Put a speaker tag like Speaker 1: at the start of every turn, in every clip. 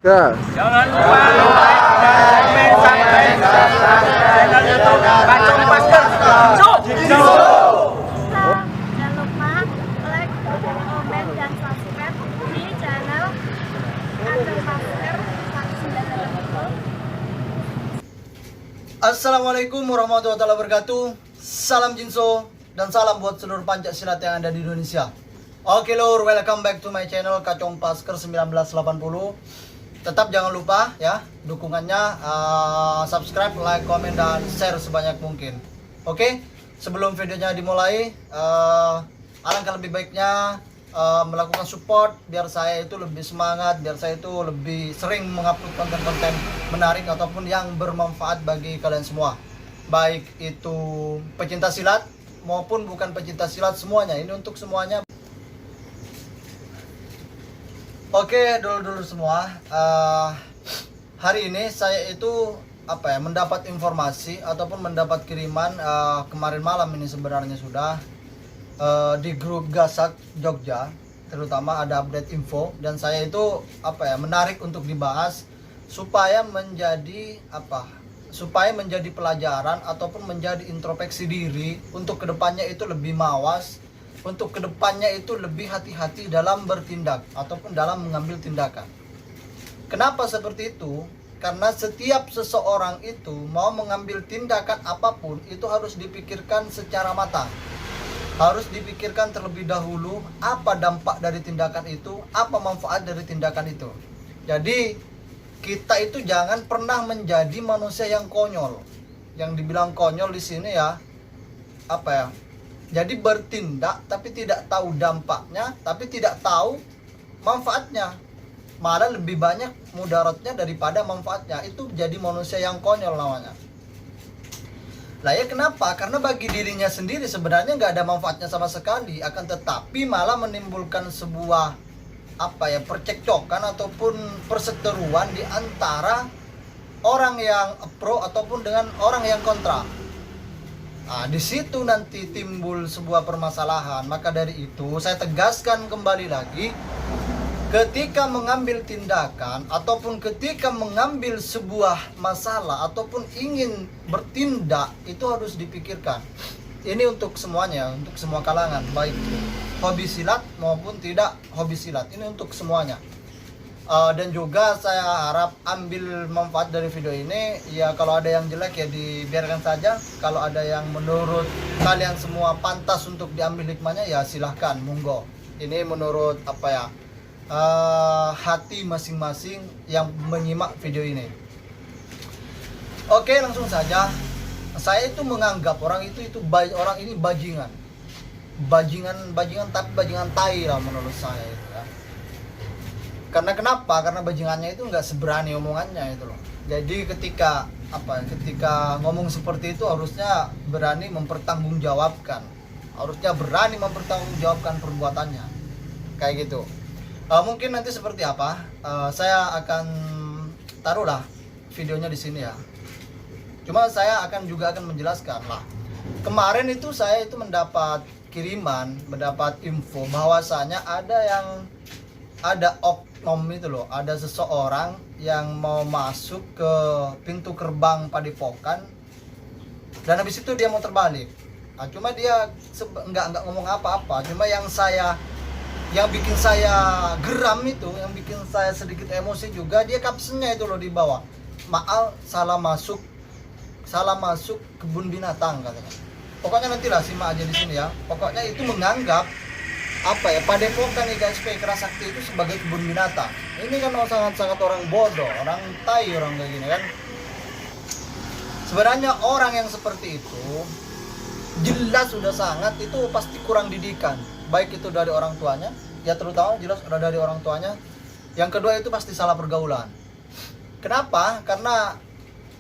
Speaker 1: Jangan lupa like, komen, subscribe channel YouTube Kacung Pasker.
Speaker 2: Jangan lupa like, komen, dan subscribe di channel Kacung Pasker 198.
Speaker 3: Assalamualaikum warahmatullahi wabarakatuh. Salam Jinso dan salam buat seluruh pancak silat yang ada di Indonesia. Oke lor, welcome back to my channel Kacung Pasker 1980. Tetap jangan lupa ya dukungannya, subscribe, like, komen, dan share sebanyak mungkin. Oke, sebelum videonya dimulai, alangkah lebih baiknya melakukan support biar saya itu lebih semangat, biar saya itu lebih sering mengupload konten-konten menarik ataupun yang bermanfaat bagi kalian semua, baik itu pecinta silat maupun bukan pecinta silat, semuanya ini untuk semuanya. Oke, dulu semua, hari ini saya itu mendapat informasi ataupun mendapat kiriman kemarin malam ini sebenarnya sudah di grup Gasak Jogja, terutama ada update info, dan saya itu menarik untuk dibahas supaya menjadi pelajaran ataupun menjadi introspeksi diri untuk kedepannya itu lebih mawas, untuk kedepannya itu lebih hati-hati dalam bertindak ataupun dalam mengambil tindakan. Kenapa seperti itu? Karena setiap seseorang itu mau mengambil tindakan apapun itu harus dipikirkan secara matang, harus dipikirkan terlebih dahulu apa dampak dari tindakan itu, apa manfaat dari tindakan itu. Jadi kita itu jangan pernah menjadi manusia yang konyol. Yang dibilang konyol di sini jadi bertindak tapi tidak tahu dampaknya, tapi tidak tahu manfaatnya. Malah lebih banyak mudaratnya daripada manfaatnya. Itu jadi manusia yang konyol namanya. Lah ya kenapa? Karena bagi dirinya sendiri sebenarnya nggak ada manfaatnya sama sekali, akan tetapi malah menimbulkan sebuah percekcokan ataupun perseteruan di antara orang yang pro ataupun dengan orang yang kontra. Nah, di situ nanti timbul sebuah permasalahan. Maka dari itu saya tegaskan kembali lagi, ketika mengambil tindakan ataupun ketika mengambil sebuah masalah ataupun ingin bertindak itu harus dipikirkan. Ini untuk semuanya, untuk semua kalangan, baik hobi silat maupun tidak hobi silat. Ini untuk semuanya. Dan juga saya harap ambil manfaat dari video ini. Ya kalau ada yang jelek ya dibiarkan saja. Kalau ada yang menurut kalian semua pantas untuk diambil hikmahnya ya silahkan, monggo. Ini menurut hati masing-masing yang menyimak video ini. Oke, langsung saja. Saya itu menganggap orang ini bajingan, tapi bajingan tai lah menurut saya itu ya. Karena kenapa? Karena bajingannya itu nggak seberani omongannya itu loh. Jadi ketika ngomong seperti itu harusnya berani mempertanggungjawabkan, perbuatannya, kayak gitu. Mungkin nanti seperti apa? Saya akan taruhlah videonya di sini ya. Cuma saya akan menjelaskan lah. Kemarin itu saya itu mendapat kiriman, mendapat info bahwasanya ada oknum itu loh, ada seseorang yang mau masuk ke pintu gerbang Padepokan dan habis itu dia mau terbalik. Nah, cuma dia nggak ngomong apa-apa. Cuma yang bikin saya geram itu, yang bikin saya sedikit emosi juga, dia captionnya itu loh di bawah, maaf salah masuk kebun binatang katanya. Pokoknya nantilah simak aja di sini ya. Pokoknya itu menganggap Padepokan IKSP Kerasakti itu sebagai kebun binatang. Ini kan sangat orang bodoh, orang tai, orang kayak gini kan. Sebenarnya orang yang seperti itu jelas sudah sangat itu pasti kurang didikan, baik itu dari orang tuanya, ya terutama jelas ada dari orang tuanya. Yang kedua itu pasti salah pergaulan. Kenapa? Karena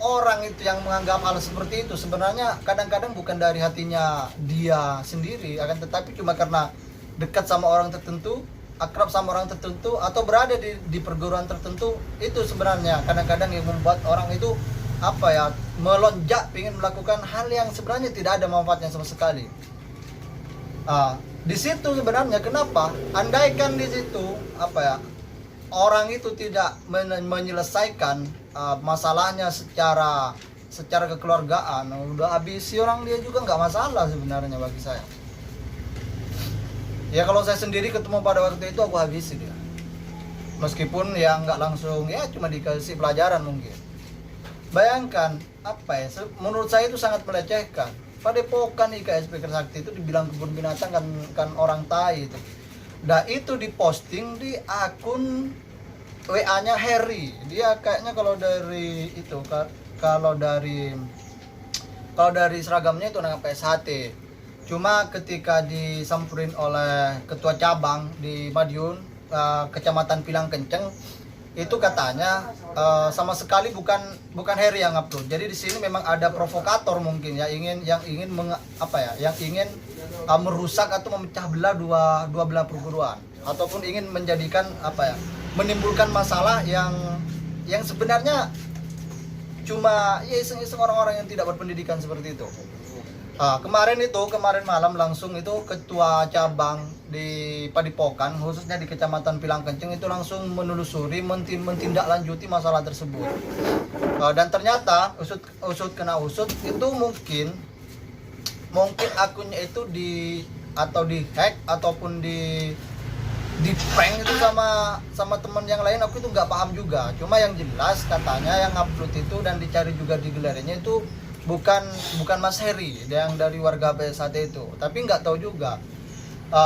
Speaker 3: orang itu yang menganggap hal seperti itu sebenarnya kadang-kadang bukan dari hatinya dia sendiri, akan tetapi cuma karena dekat sama orang tertentu, akrab sama orang tertentu, atau berada di perguruan tertentu. Itu sebenarnya kadang-kadang yang membuat orang itu melonjak ingin melakukan hal yang sebenarnya tidak ada manfaatnya sama sekali. Di situ sebenarnya kenapa? Andaikan di situ orang itu tidak menyelesaikan masalahnya secara kekeluargaan, udah habisi orang dia juga nggak masalah sebenarnya bagi saya. Ya kalau saya sendiri ketemu pada waktu itu aku habisi dia, meskipun ya nggak langsung, ya cuma dikasih pelajaran mungkin. Bayangkan menurut saya itu sangat melecehkan. Padepokan IKSP Kerasakti itu dibilang kebun binatang kan orang tai itu. Dan itu diposting di akun WA-nya Harry. Dia kayaknya kalau dari seragamnya itu nama PSHT. Cuma ketika disamperin oleh ketua cabang di Madiun, Kecamatan Pilang Kenceng, itu katanya sama sekali bukan Harry yang upload. Jadi di sini memang ada provokator mungkin ya, yang ingin merusak atau memecah belah dua belah perguruan, ataupun ingin menjadikan menimbulkan masalah yang sebenarnya cuma ya iseng-iseng orang-orang yang tidak berpendidikan seperti itu. Kemarin malam langsung itu ketua cabang di Padepokan, khususnya di Kecamatan Pilang Kenceng, itu langsung menelusuri, mentindaklanjuti masalah tersebut. Dan ternyata usut kena usut itu mungkin akunnya itu di hack ataupun di prank itu sama teman yang lain. Aku itu nggak paham juga. Cuma yang jelas katanya yang upload itu dan dicari juga di galerinya itu bukan Mas Heri yang dari warga PSHT itu, tapi nggak tahu juga.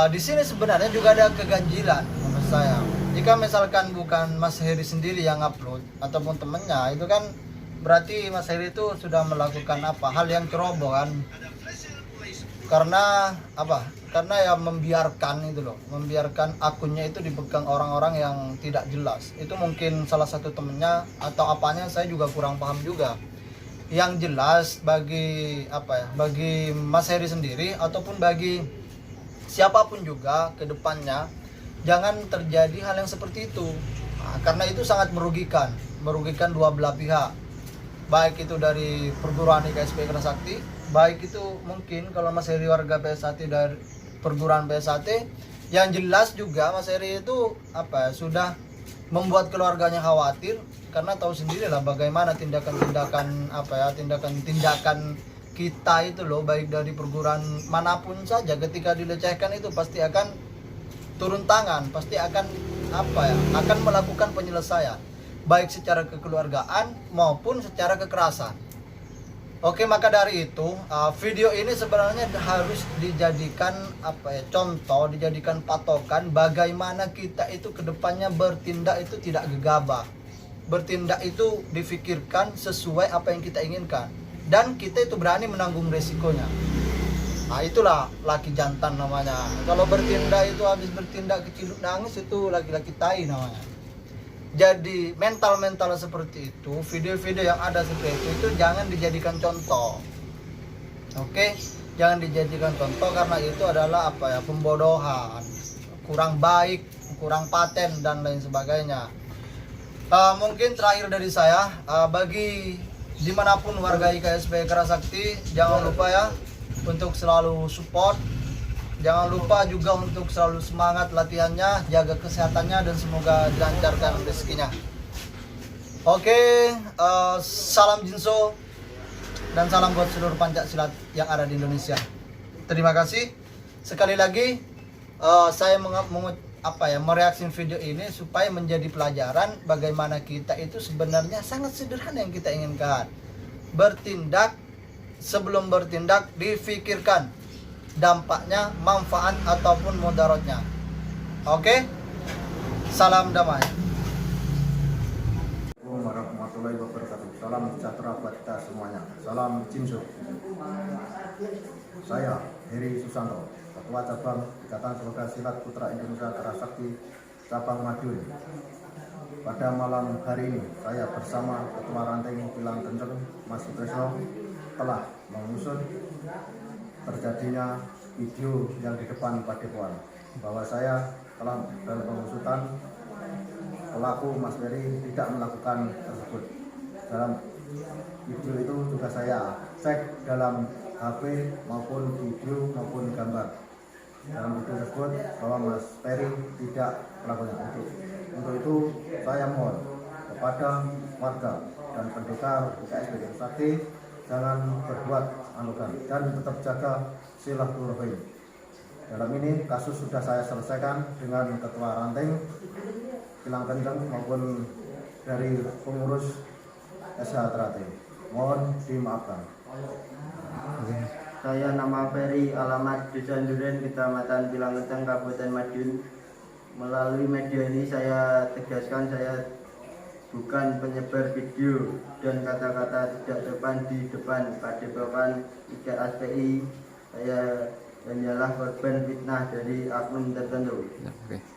Speaker 3: Di sini sebenarnya juga ada keganjilan menurut saya. Jika misalkan bukan Mas Heri sendiri yang upload ataupun temennya, itu kan berarti Mas Heri itu sudah melakukan hal yang ceroboh kan? Karena ya membiarkan akunnya itu dipegang orang-orang yang tidak jelas. Itu mungkin salah satu temennya atau apanya, saya juga kurang paham juga. Yang jelas bagi Mas Heri sendiri ataupun bagi siapapun juga ke depannya, jangan terjadi hal yang seperti itu. Karena itu sangat merugikan dua belah pihak. Baik itu dari perguruan IKSP Kerasakti, baik itu mungkin kalau Mas Heri warga PSHT dari perguruan PSHT, yang jelas juga Mas Heri itu sudah membuat keluarganya khawatir, karena tahu sendirilah bagaimana tindakan kita itu loh, baik dari perguruan manapun saja, ketika dilecehkan itu pasti akan turun tangan, pasti akan melakukan penyelesaian, baik secara kekeluargaan maupun secara kekerasan. Oke, maka dari itu video ini sebenarnya harus dijadikan contoh, dijadikan patokan bagaimana kita itu kedepannya bertindak itu tidak gegabah. Bertindak itu difikirkan sesuai apa yang kita inginkan, dan kita itu berani menanggung resikonya. Itulah laki jantan namanya. Kalau bertindak itu habis bertindak kecil nangis, itu laki-laki tai namanya. Jadi mental seperti itu, video-video yang ada seperti itu jangan dijadikan contoh. Oke, jangan dijadikan contoh, karena itu adalah pembodohan, kurang baik, kurang paten dan lain sebagainya. Mungkin terakhir dari saya, bagi dimanapun warga IKSP Kerasakti, jangan lupa ya untuk selalu support. Jangan lupa juga untuk selalu semangat latihannya, jaga kesehatannya, dan semoga dilancarkan rezekinya. Oke, salam Jinso dan salam buat seluruh Pancasilat yang ada di Indonesia. Terima kasih. Sekali lagi saya mereaksi video ini supaya menjadi pelajaran bagaimana kita itu sebenarnya sangat sederhana yang kita inginkan. Sebelum bertindak difikirkan dampaknya, manfaat ataupun mudaratnya. Oke? Salam damai.
Speaker 4: Assalamualaikum warahmatullahi wabarakatuh. Salam sejahtera buat kita semuanya. Salam Jinso. Saya Heri Susanto, Ketua Cabang Ikatan Semoga Silat Putra Indonesia Kerasakti Cabang Madiun. Pada malam hari ini saya bersama Ketua Ranting Pilang Kenceng Mas Sutresno telah mengusut terjadinya video yang di depan Padepokan, bahwa saya telah dalam pengusutan pelaku Mas Ferry tidak melakukan tersebut. Dalam video itu juga saya cek dalam HP maupun video maupun gambar. Dalam video tersebut bahwa Mas Ferry tidak melakukan itu. Untuk itu saya mohon kepada warga dan pendekar IKS Bukit Sakti jangan berbuat arogan dan tetap jaga silaturahim. Dalam ini kasus sudah saya selesaikan dengan ketua ranting Kilang Kendeng maupun dari pengurus SH Trate. Mohon dimaafkan.
Speaker 5: Saya nama Ferry, alamat Desa Duren, Kecamatan Kilang Kendeng, Kabupaten Madiun. Melalui media ini saya tegaskan saya bukan penyebar video dan kata-kata tidak sopan di depan Padepokan IKSPI. Saya hanyalah korban fitnah dari akun tertentu.
Speaker 6: Oke.